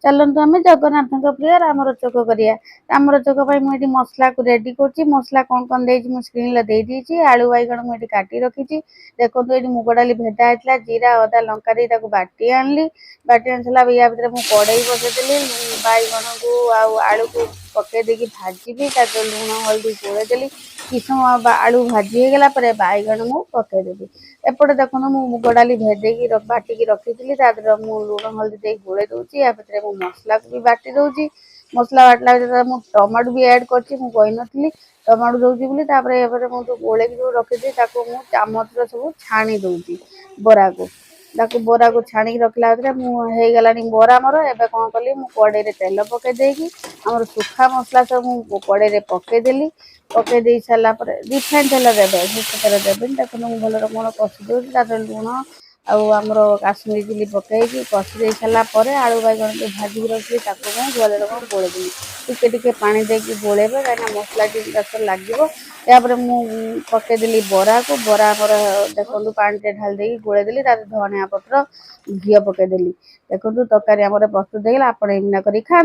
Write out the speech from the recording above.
चलतु आम जगन्नाथ प्रिय राम रचक करिया। राम रचक मुझे मसला को रेडी कर मसला कौन कौन दे स्क्रीन दे आलू बैगण मुझे काटी रखी देखो ये मुग डाली भेदा होता जीरा अदा लंका दी बाटी आनली बाटी आनी सारा या भितर मुझे कड़े बसईदेली बैगण को आलू को पकई देकी भाजी लुण हल्दी गोलेदेली कि समय आलू भाजी होगला बैगण मुझे पकईदेवी एपटे देखो मुग डाली भेदेकी बाटिकी रखी थी लुण हल्दी दे गोले दूसरी या भितर मसला को भी बाटी दूसरी मसला बाटला मुझे टमाटो भी ऐड करी टमाटो दूसरी मुझे गोले जो रखी थी चामच सब छाणी दूसरी बरा को छाणी रखला होगला बरा मोर एवं कौन कली कड़े तेल पकईदेकी आम सुखा मसला सब कड़े पकईदेली पकई सारापर रिफाइन तेल देवे तेल देवे देखो भल रकम कषि दूसरी लुण आमर काश्मीरी चिली पकईकी कषि दे सारापर आलू बैगण जो भाजिक रखी भल रकम गोलेदेवी टिके पानी देकी गोलेबे कहीं मसला टी लगे यापर मुझे पकईदेली बरा को बरा आमर देखो पानी ढाल दे गोलेदेली धनिया पत्र घी पकईदेली देखो तरकारी आमर प्रस्तुत होगा आप खा।